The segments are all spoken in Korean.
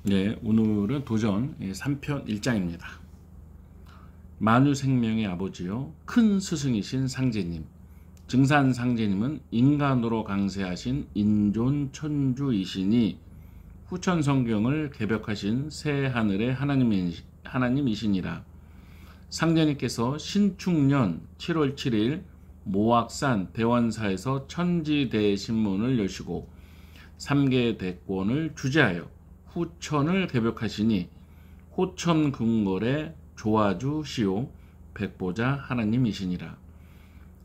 네, 오늘은 도전 3편 1장입니다. 만유생명의 아버지요 큰 스승이신 상제님, 증산 상제님은 인간으로 강세하신 인존 천주이시니 후천 성경을 개벽하신 새 하늘의 하나님이시니라. 상제님께서 신축년 7월 7일 모악산 대원사에서 천지대신문을 여시고 3개 대권을 주재하여 후천을 개벽하시니 호천 궁궐의 조화주 시오 백보자 하나님이시니라.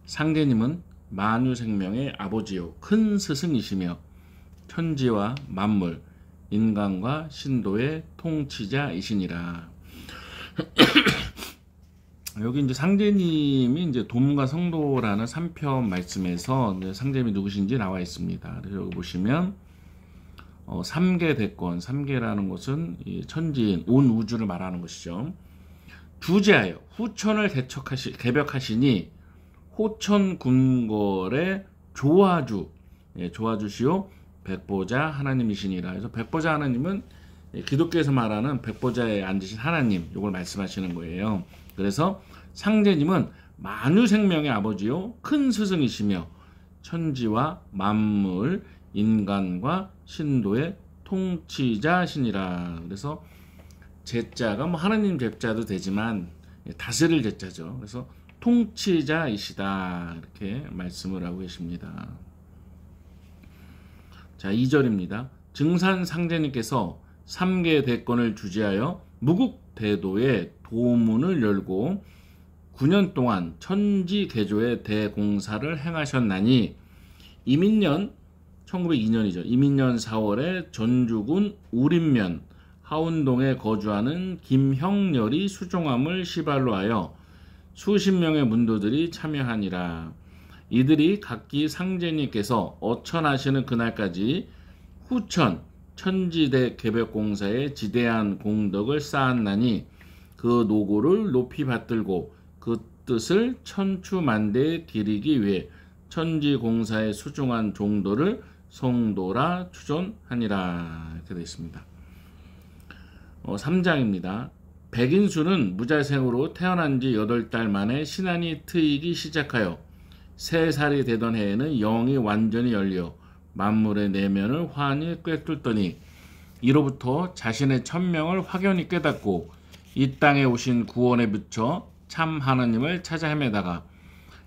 상제님은 만유생명의 아버지요 큰 스승이시며 천지와 만물 인간과 신도의 통치자이시니라. 여기 이제 상제님이 이제 도문과 성도라는 3편 말씀에서 상제님이 누구신지 나와 있습니다. 그래서 여기 보시면 3개 대권, 3개라는 것은 천지인, 온 우주를 말하는 것이죠. 주재하여 후천을 개벽하시니 호천 궁궐의 조화주, 조화주시오 백보자 하나님이시니라. 그래서 백보자 하나님은 기독교에서 말하는 백보자에 앉으신 하나님, 이걸 말씀하시는 거예요. 그래서 상제님은 만유생명의 아버지요 큰 스승이시며 천지와 만물 인간과 신도의 통치자시니라. 그래서 제자가 뭐 하나님 제자도 되지만 다스릴 제자죠. 그래서 통치자이시다 이렇게 말씀을 하고 계십니다. 자, 2절입니다. 증산 상제님께서 3개 대권을 주재하여 무국대도의 도문을 열고 9년 동안 천지 개조의 대공사를 행하셨나니 이민년 1902년이죠. 이민년 4월에 전주군 우림면 하운동에 거주하는 김형렬이 수종함을 시발로 하여 수십 명의 문도들이 참여하니라. 이들이 각기 상제님께서 어천하시는 그날까지 후천 천지대 개벽공사에 지대한 공덕을 쌓았나니 그 노고를 높이 받들고 그 뜻을 천추만대에 기리기 위해 천지공사에 수중한 종도를 성도라 추존하니라. 이렇게 되어 있습니다. 3장입니다. 백인수는 무자생으로 태어난 지 8달 만에 신안이 트이기 시작하여 3살이 되던 해에는 영이 완전히 열려 만물의 내면을 환히 꿰뚫더니 이로부터 자신의 천명을 확연히 깨닫고 이 땅에 오신 구원에 비춰 참 하나님을 찾아 헤매다가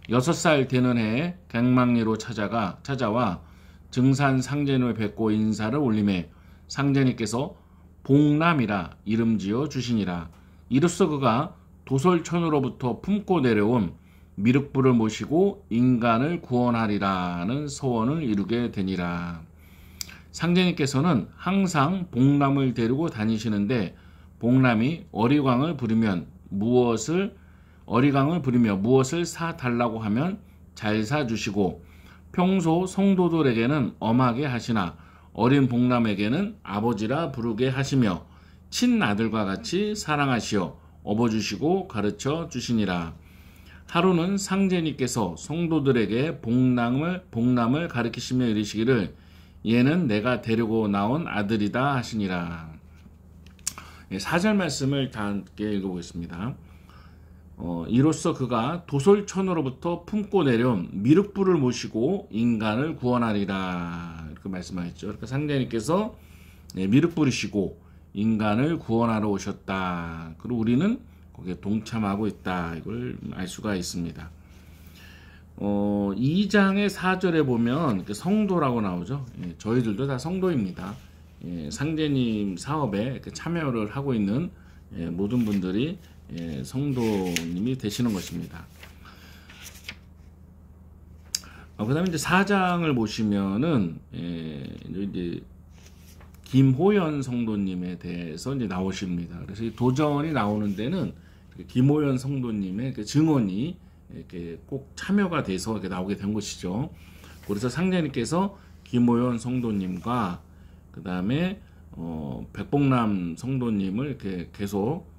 6살 되는 해에 갱망리로 찾아와 증산 상제님을 뵙고 인사를 올리매 상제님께서 복남이라 이름 지어 주시니라. 이로써 그가 도솔천으로부터 품고 내려온 미륵불을 모시고 인간을 구원하리라는 소원을 이루게 되니라. 상제님께서는 항상 복남을 데리고 다니시는데 복남이 어리광을 부리며 무엇을 사달라고 하면 잘 사주시고 평소 성도들에게는 엄하게 하시나 어린 복남에게는 아버지라 부르게 하시며 친아들과 같이 사랑하시어 업어주시고 가르쳐 주시니라. 하루는 상제님께서 성도들에게 복남을 가르치시며 이르시기를 얘는 내가 데리고 나온 아들이다 하시니라. 4절 말씀을 다 함께 읽어보겠습니다. 이로써 그가 도솔천으로부터 품고 내려온 미륵불을 모시고 인간을 구원하리라 이렇게 말씀하셨죠. 그러니까 상제님께서 미륵불이시고 인간을 구원하러 오셨다. 그리고 우리는 거기에 동참하고 있다. 이걸 알 수가 있습니다. 2장의 4절에 보면 성도라고 나오죠. 저희들도 다 성도입니다. 상제님 사업에 참여를 하고 있는 모든 분들이 성도님이 되시는 것입니다. 그 다음에 이제 4장을 보시면은 이제 김호연 성도님에 대해서 이제 나오십니다. 그래서 이 도전이 나오는 데는 김호연 성도님의 증언이 이렇게 꼭 참여가 돼서 이렇게 나오게 된 것이죠. 그래서 상제님께서 김호연 성도님과 그 다음에 백복남 성도님을 이렇게 계속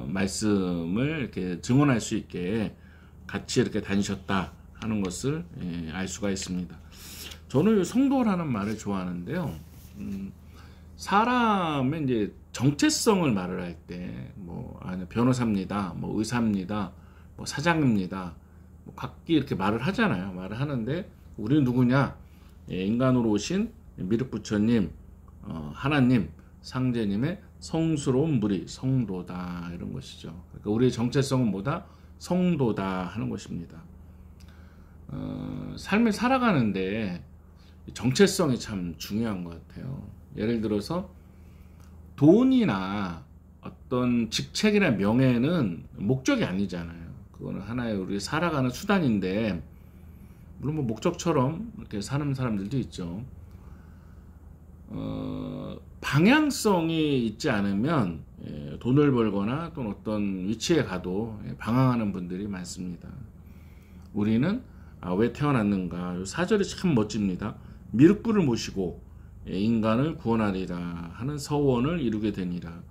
말씀을 이렇게 증언할 수 있게 같이 이렇게 다니셨다 하는 것을 알 수가 있습니다. 저는 성도라는 말을 좋아하는데요. 사람의 이제 정체성을 말을 할 때, 뭐, 변호사입니다, 뭐, 의사입니다, 뭐, 사장입니다, 뭐, 각기 이렇게 말을 하잖아요. 말을 하는데, 우리는 누구냐? 예, 인간으로 오신 미륵부처님, 하나님, 상제님의 성스러운 무리, 성도다. 이런 것이죠. 그러니까 우리의 정체성은 뭐다? 성도다 하는 것입니다. 삶을 살아가는데 정체성이 참 중요한 것 같아요. 예를 들어서 돈이나 어떤 직책이나 명예는 목적이 아니잖아요. 그거는 하나의 우리 살아가는 수단인데, 물론 뭐 목적처럼 이렇게 사는 사람들도 있죠. 방향성이 있지 않으면 돈을 벌거나 또는 어떤 위치에 가도 방황하는 분들이 많습니다. 우리는 왜 태어났는가? 이 사절이 참 멋집니다. 미륵부를 모시고 인간을 구원하리라 하는 서원을 이루게 되니라.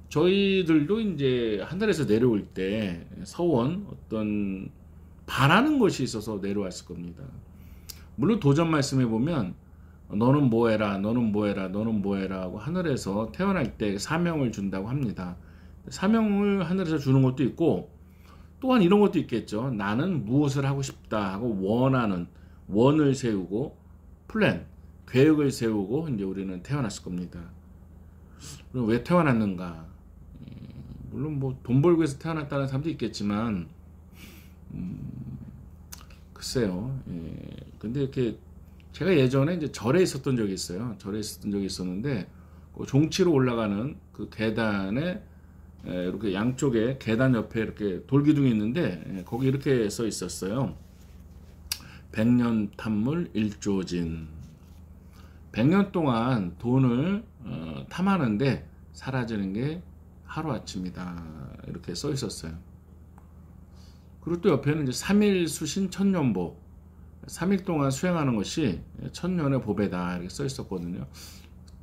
저희들도 이제 하늘에서 내려올 때 서원, 어떤 바라는 것이 있어서 내려왔을 겁니다. 물론 도전 말씀에 보면 너는 뭐해라, 너는 뭐해라, 너는 뭐해라 하고 하늘에서 태어날 때 사명을 준다고 합니다. 사명을 하늘에서 주는 것도 있고, 또한 이런 것도 있겠죠. 나는 무엇을 하고 싶다 하고 원하는 원을 세우고 플랜, 계획을 세우고 이제 우리는 태어났을 겁니다. 그럼 왜 태어났는가? 물론 뭐 돈 벌기 위해서 태어났다는 사람도 있겠지만, 글쎄요. 근데 이렇게 제가 예전에 이제 절에 있었던 적이 있어요. 절에 있었던 적이 있었는데, 그 종치로 올라가는 그 계단에 이렇게 양쪽에 계단 옆에 이렇게 돌기둥이 있는데, 거기 이렇게 써 있었어요. 100년 탐물 1조진. 100년 동안 돈을 탐하는데 사라지는 게 하루아침이다. 이렇게 써 있었어요. 그리고 또 옆에는 이제 3일 수신 천년보. 3일 동안 수행하는 것이 천년의 보배다. 이렇게 써 있었거든요.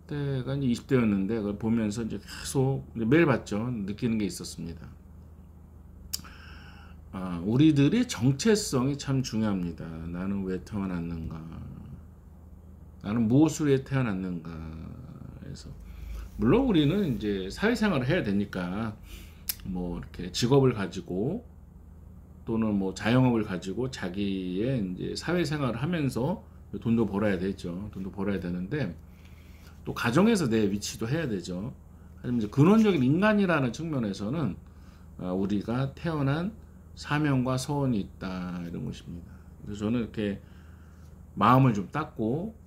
그때가 이제 20대였는데 그걸 보면서 이제 계속 매일 봤죠. 느끼는 게 있었습니다. 우리들의 정체성이 참 중요합니다. 나는 왜 태어났는가? 나는 무엇을 위해 태어났는가? 해서 물론 우리는 이제 사회생활을 해야 되니까 뭐 이렇게 직업을 가지고 또는 뭐 자영업을 가지고 자기의 이제 사회생활을 하면서 돈도 벌어야 되죠. 돈도 벌어야 되는데 또 가정에서 내 위치도 해야 되죠. 하지만 이제 근원적인 인간이라는 측면에서는 우리가 태어난 사명과 소원이 있다 이런 것입니다. 그래서 저는 이렇게 마음을 좀 닦고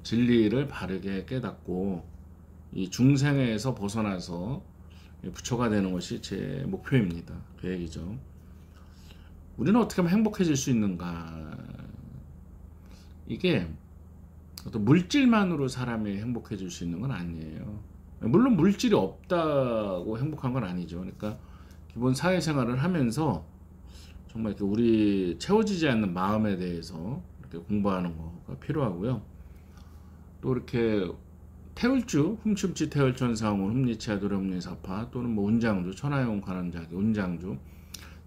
진리를 바르게 깨닫고 이 중생에서 벗어나서 부처가 되는 것이 제 목표입니다. 계획이죠. 우리는 어떻게 하면 행복해질 수 있는가? 이게 어떤 물질만으로 사람이 행복해질 수 있는 건 아니에요. 물론 물질이 없다고 행복한 건 아니죠. 그러니까 기본 사회생활을 하면서 정말 이렇게 우리 채워지지 않는 마음에 대해서 이렇게 공부하는 거가 필요하고요. 또 이렇게 태울주, 훔침치 태울천상운, 훔리치하도렴리사파 또는 뭐 운장주, 천하용 관원자기, 운장주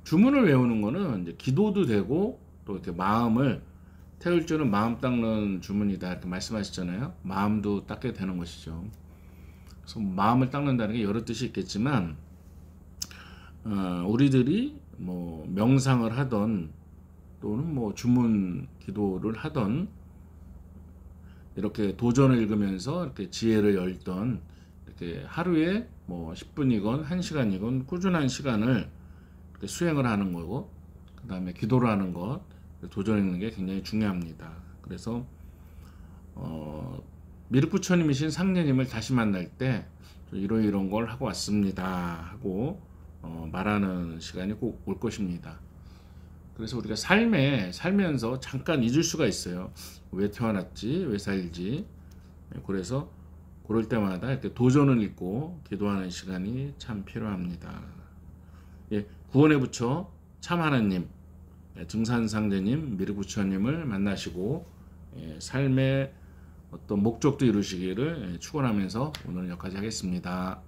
주문을 외우는 거는 이제 기도도 되고 또 이렇게 마음을 태울주는 마음 닦는 주문이다 이렇게 말씀하시잖아요. 마음도 닦게 되는 것이죠. 그래서 마음을 닦는다는 게 여러 뜻이 있겠지만 우리들이 뭐 명상을 하던 또는 뭐 주문 기도를 하던 이렇게 도전을 읽으면서 이렇게 지혜를 열던 이렇게 하루에 뭐 10분이건 1시간이건 꾸준한 시간을 이렇게 수행을 하는 거고 그 다음에 기도를 하는 것 도전 읽는 게 굉장히 중요합니다. 그래서 미륵부처님이신 상제님을 다시 만날 때 이런 걸 하고 왔습니다 하고 말하는 시간이 꼭 올 것입니다. 그래서 우리가 살면서 잠깐 잊을 수가 있어요. 왜 태어났지? 왜 살지? 그래서 그럴 때마다 이렇게 도전을 읽고 기도하는 시간이 참 필요합니다. 예, 구원의 부처 참하나님, 증산상제님, 미륵부처님을 만나시고 삶의 어떤 목적도 이루시기를 축원하면서 오늘 여기까지 하겠습니다.